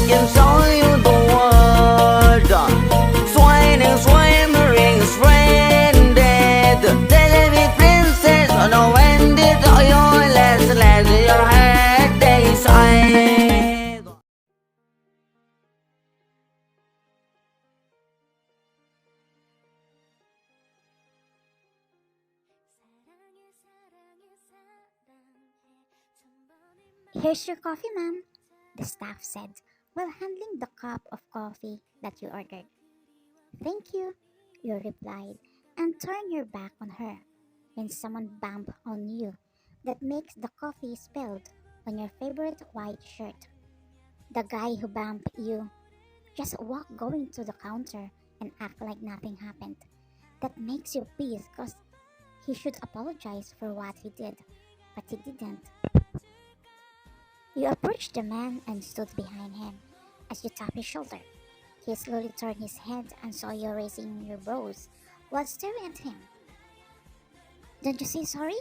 can show you the world. Swimming, swimming, stranded. Tell me, princess, no when did your last let your head decide. Here's your coffee, ma'am, the staff said while handling the cup of coffee that you ordered. Thank you, you replied, and turned your back on her. When someone bumps on you, that makes the coffee spilled on your favorite white shirt. The guy who bumped you just walk going to the counter and act like nothing happened. That makes you pissed because he should apologize for what he did, but he didn't. You approached the man and stood behind him. As you tapped his shoulder, he slowly turned his head and saw you raising your brows while staring at him. Don't you say sorry?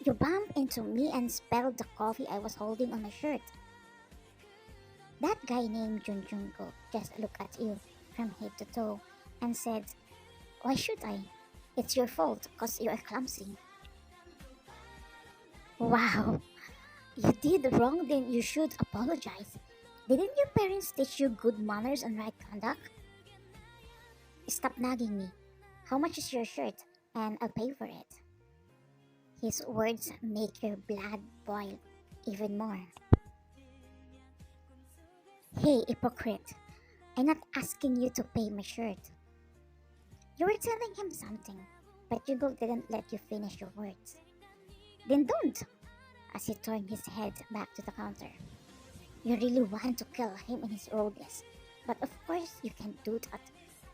You bumped into me and spilled the coffee I was holding on my shirt. That guy named Jungkook just looked at you from head to toe and said, "Why should I? It's your fault because you are clumsy." Wow, you did wrong, then you should apologize. Didn't your parents teach you good manners and right conduct? Stop nagging me. How much is your shirt? And I'll pay for it. His words make your blood boil even more. Hey, hypocrite. I'm not asking you to pay my shirt. You were telling him something, but Jungkook didn't let you finish your words. Then don't! As he turned his head back to the counter. You really want to kill him in his rudeness, but of course you can't do that.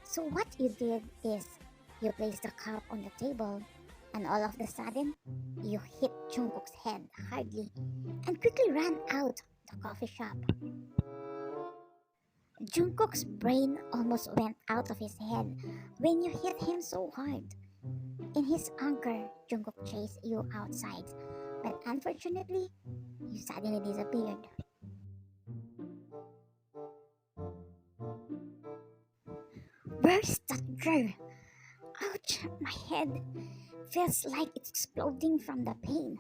So what you did is, you placed the cup on the table, and all of a sudden, you hit Jungkook's head hardly and quickly ran out the coffee shop. Jungkook's brain almost went out of his head when you hit him so hard. In his anger, Jungkook chased you outside, but unfortunately, you suddenly disappeared. Where's that girl? Ouch, my head feels like it's exploding from the pain.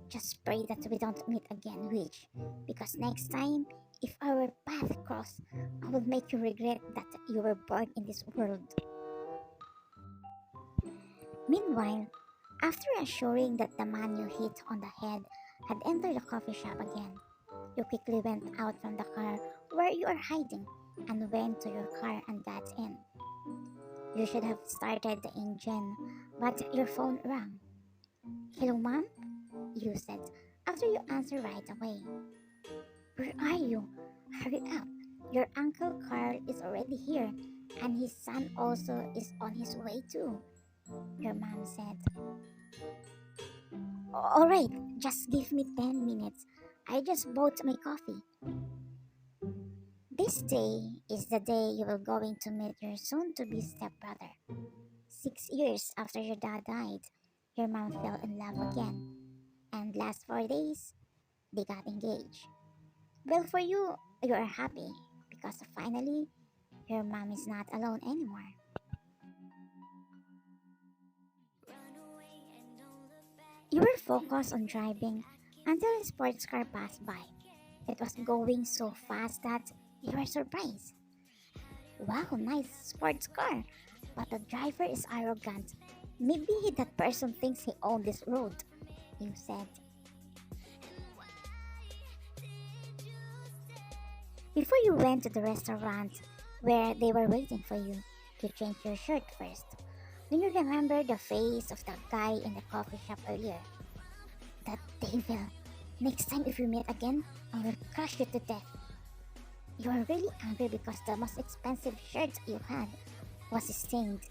Just pray that we don't meet again, witch, because next time, if our path cross, I will make you regret that you were born in this world. Meanwhile, after assuring that the man you hit on the head had entered the coffee shop again, you quickly went out from the car where you are hiding and went to your car and got in. You should have started the engine, but your phone rang. "Hello, mom?" you said after you answered right away. "Where are you? Hurry up. Your Uncle Carl is already here, and his son also is on his way too," your mom said. "Alright, just give me 10 minutes. I just bought my coffee." This day is the day you are going to meet your soon-to-be stepbrother. 6 years after your dad died, your mom fell in love again, and last 4 days, they got engaged. Well, for you, you are happy because finally, your mom is not alone anymore. You were focused on driving until a sports car passed by. It was going so fast that you were surprised. "Wow, nice sports car, but the driver is arrogant. Maybe that person thinks he owns this road," you said. Before you went to the restaurant where they were waiting for you, you changed your shirt first. Then you remember the face of that guy in the coffee shop earlier. That devil. Next time if we meet again, I will crush you to death. You are really angry because the most expensive shirt you had was stained.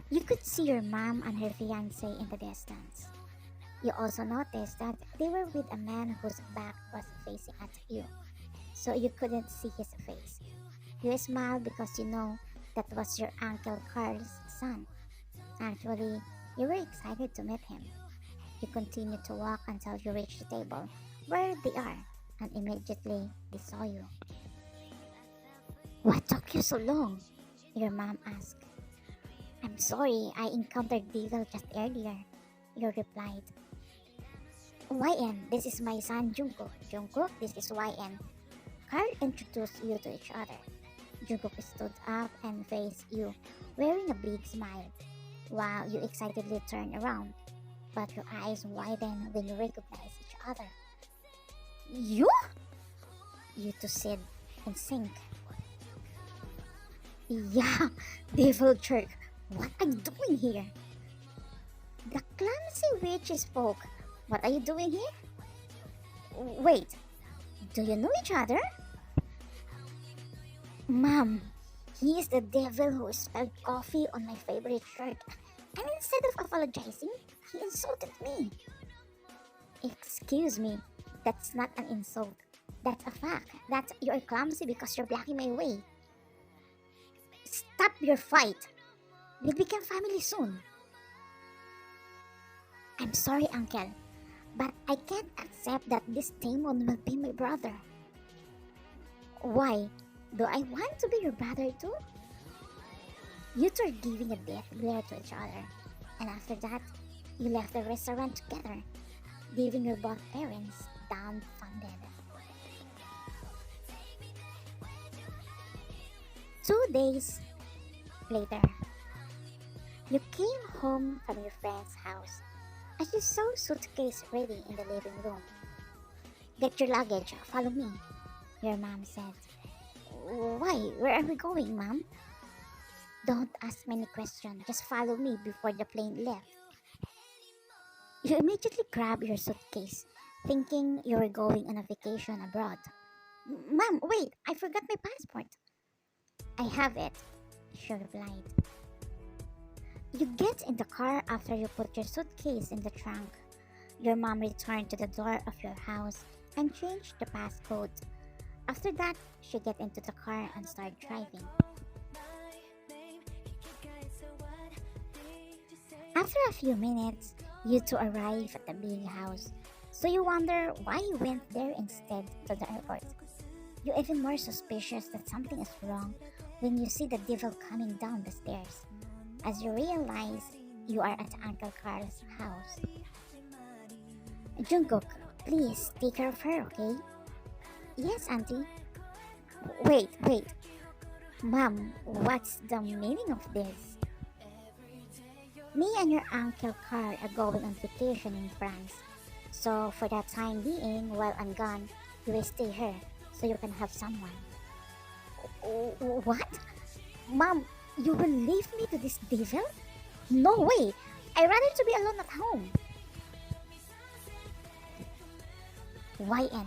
You could see your mom and her fiance in the distance. You also noticed that they were with a man whose back was facing at you, so you couldn't see his face. You smiled because you know that was your Uncle Carl's son. Actually, you were excited to meet him. You continued to walk until you reached the table where they are. and immediately they saw you. What took you so long? Your mom asked. I'm sorry, I encountered Devil just earlier, you replied. YN, this is my son Jungkook. Jungkook, this is YN. Carl introduced you to each other. Jungkook stood up and faced you, wearing a big smile, while you excitedly turned around, but your eyes widened when you recognized each other. You? You two said in sync. Yeah, devil jerk. What are you doing here? The clumsy witch spoke. What are you doing here? Wait, do you know each other? Mom, he is the devil who spilled coffee on my favorite shirt. And instead of apologizing, he insulted me. Excuse me, that's not an insult. That's a fact. That you're clumsy because you're blocking my way. Stop your fight. We'll become family soon. I'm sorry, Uncle, but I can't accept that this demon will be my brother. Why? Do I want to be your brother too? You two are giving a death glare to each other, and after that, you left the restaurant together, leaving your both parents dumbfounded. 2 days later, you came home from your friend's house as you saw suitcase ready in the living room. Get your luggage, follow me, your mom said. Why? Where are we going, Mom? Don't ask many questions. Just follow me before the plane left. You immediately grabbed your suitcase, thinking you were going on a vacation abroad. Mom, wait! I forgot my passport. I have it, she replied. You get in the car after you put your suitcase in the trunk. Your mom returned to the door of your house and changed the passcode. After that, she get into the car and start driving. After a few minutes, you two arrive at the big house, so you wonder why you went there instead to the airport. You're even more suspicious that something is wrong when you see the devil coming down the stairs, as you realize you are at Uncle Carl's house. Jungkook, please take care of her, okay? Yes, Auntie. Wait. Mom, what's the meaning of this? Me and your Uncle Carl are going on vacation in France. So for that time being, while I'm gone, you will stay here so you can have someone. What? Mom, you will leave me to this devil? No way! I'd rather to be alone at home. YN,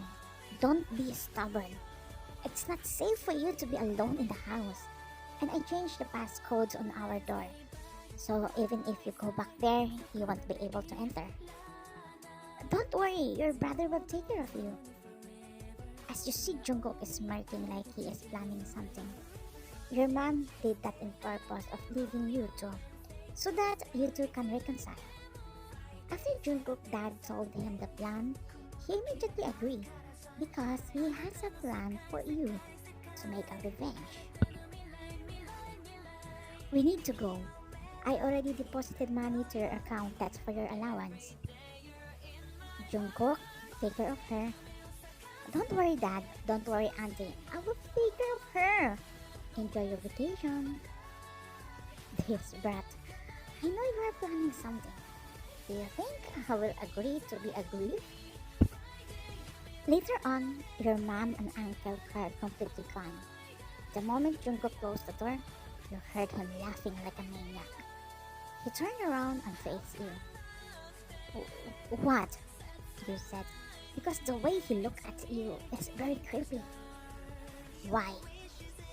don't be stubborn. It's not safe for you to be alone in the house. And I changed the passcodes on our door. So even if you go back there, you won't be able to enter. Don't worry, your brother will take care of you. As you see Jungkook is smirking like he is planning something. Your mom did that in purpose of leaving you two, so that you two can reconcile. After Jungkook's dad told him the plan, he immediately agreed because he has a plan for you to make a revenge. We need to go. I already deposited money to your account. That's for your allowance. Jungkook, take care of her. Don't worry, Dad. Don't worry, Auntie. I will take care of her. Enjoy your vacation. This brat. I know you are planning something. Do you think I will agree to be agreed? Later on, your mom and Uncle Carl completely gone. The moment Jungkook closed the door, you heard him laughing like a maniac. He turned around and faced you. What? You said, because the way he looked at you is very creepy. Why?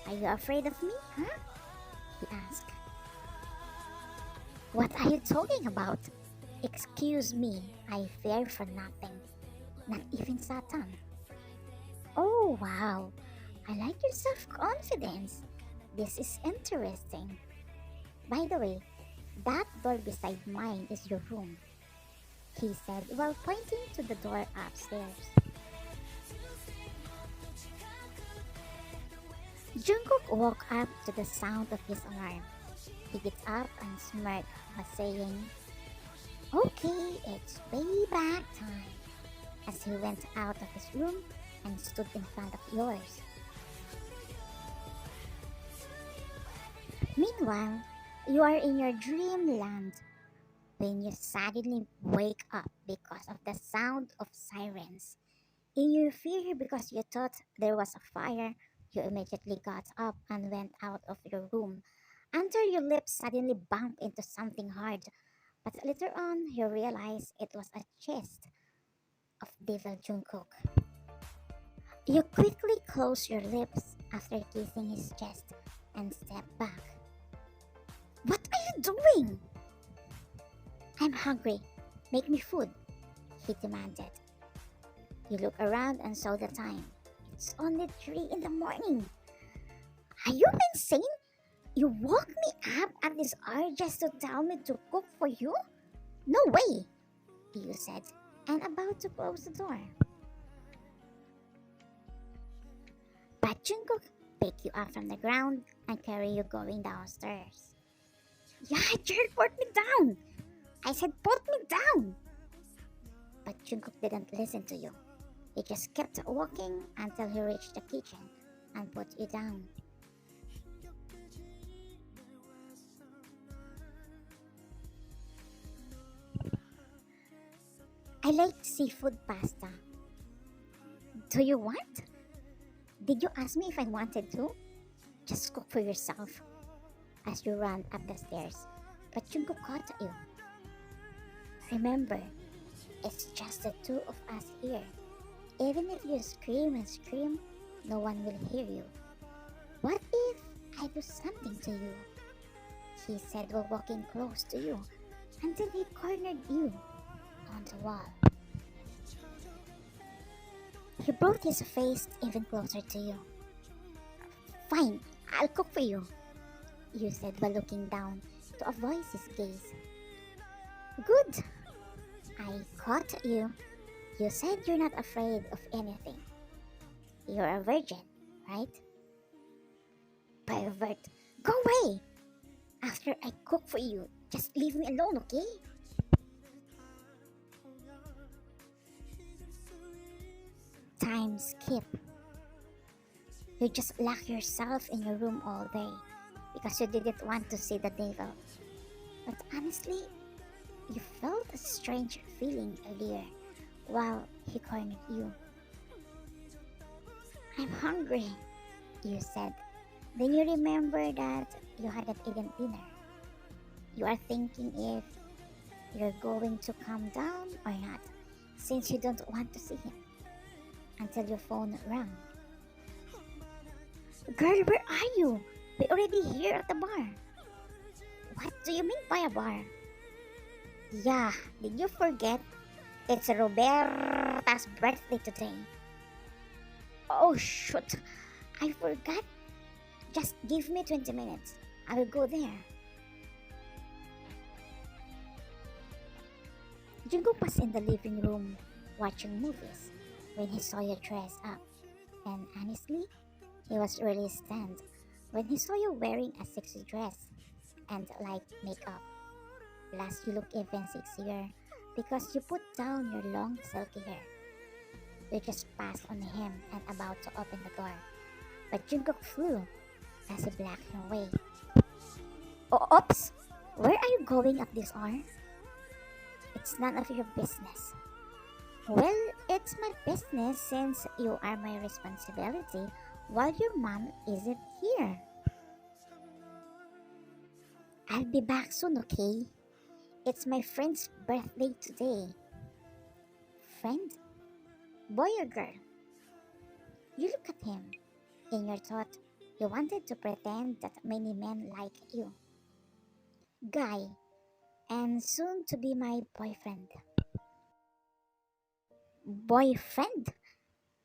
Are you afraid of me, huh? He asked. What are you talking about? Excuse me, I fear for nothing. Not even Satan. Oh wow, I like your self-confidence. This is interesting. By the way, that door beside mine is your room, he said while pointing to the door upstairs. Jungkook woke up to the sound of his alarm. He gets up and smirked while saying, "Okay, it's payback time," as he went out of his room and stood in front of yours. Meanwhile, you are in your dreamland when you suddenly wake up because of the sound of sirens. In your fear because you thought there was a fire, you immediately got up and went out of your room until your lips suddenly bumped into something hard. But later on, you realize it was a chest of Devil Jungkook. You quickly close your lips after kissing his chest and step back. What are you doing? I'm hungry. Make me food, he demanded. You look around and saw the time. It's only 3 in the morning. Are you insane? You woke me up at this hour just to tell me to cook for you? No way, you said, and about to close the door. But Jungkook picked you up from the ground and carry you going downstairs. Yeah, Jared, put me down! I said put me down! But Jungkook didn't listen to you. He just kept walking until he reached the kitchen and put you down. I like seafood pasta. Do you want? Did you ask me if I wanted to? Just cook for yourself. As you ran up the stairs, but Jungkook caught you. Remember, it's just the two of us here. Even if you scream and scream, no one will hear you. What if I do something to you? He said while walking close to you until he cornered you on the wall. He brought his face even closer to you. Fine, I'll cook for you, you said while looking down to avoid his gaze. Good. I caught you. You said you're not afraid of anything. You're a virgin, right? Pervert. Go away! After I cook for you, just leave me alone, okay? Time skip. You just lock yourself in your room all day because you didn't want to see the devil. But honestly, you felt a strange feeling earlier while he cornered you. I'm hungry, you said. Then you remember that you hadn't eaten dinner. You are thinking if you're going to calm down or not, since you don't want to see him. Until your phone rang. Girl, where are you? We're already here at the bar. What do you mean by a bar? Yeah, did you forget? It's Roberta's birthday today. Oh shoot, I forgot. Just give me 20 minutes. I will go there. Jungkook was in the living room watching movies when he saw you dress up. And honestly, he was really stunned when he saw you wearing a sexy dress and light makeup. Plus, you look even sexier because you put down your long silky hair. You just passed on him and about to open the door, but Jungkook flew as he blocked your way. Oh, oops! Where are you going at this hour? It's none of your business. Well, it's my business since you are my responsibility while your mom isn't here. I'll be back soon, okay? It's my friend's birthday today. Friend? Boy or girl? You look at him. In your thought, you wanted to pretend that many men like you. Guy, and soon to be my boyfriend. Boyfriend?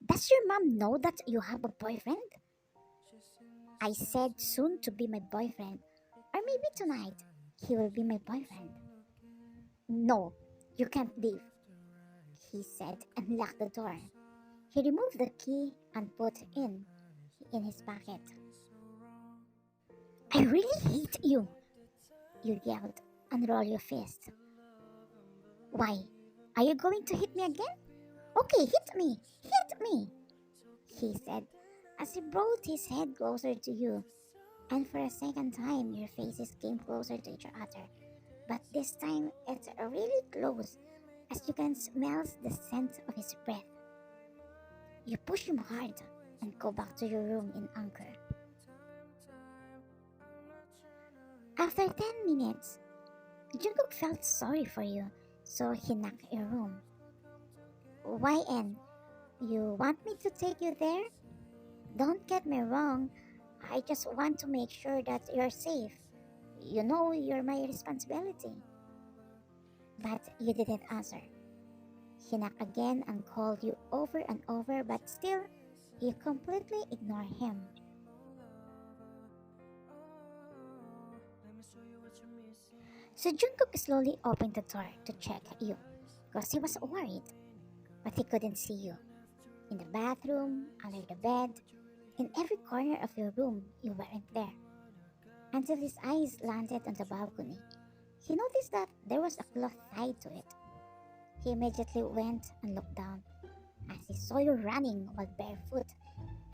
Does your mom know that you have a boyfriend? I said soon to be my boyfriend. Or maybe tonight, he will be my boyfriend. No, you can't leave, he said and locked the door. He removed the key and put it in his pocket. I really hate you, you yelled, and rolled your fist. Why? Are you going to hit me again? Okay, hit me, he said as he brought his head closer to you, and for a second time your faces came closer to each other. But this time it's really close, as you can smell the scent of his breath. You push him hard and go back to your room in anger. After 10 minutes, Jungkook felt sorry for you, so he knocked your room. YN, you want me to take you there? Don't get me wrong, I just want to make sure that you're safe. You know you're my responsibility. But you didn't answer. He knocked again and called you over and over, but still, you completely ignore him. So Jungkook slowly opened the door to check you, because he was worried, but he couldn't see you. In the bathroom, under the bed, in every corner of your room, you weren't there. Until his eyes landed on the balcony. He noticed that there was a cloth tied to it. He immediately went and looked down, as he saw you running while barefoot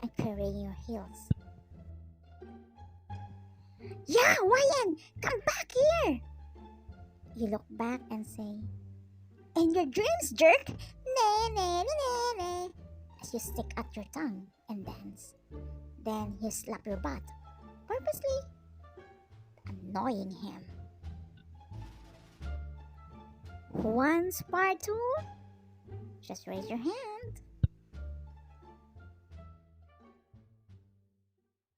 and carrying your heels. Yeah, YN, come back here! You look back and say, in your dreams, jerk! Ne, ne, ne, ne, ne. As you stick out your tongue and dance. Then you slap your butt, purposely annoying him. Who wants part 2? Just raise your hand.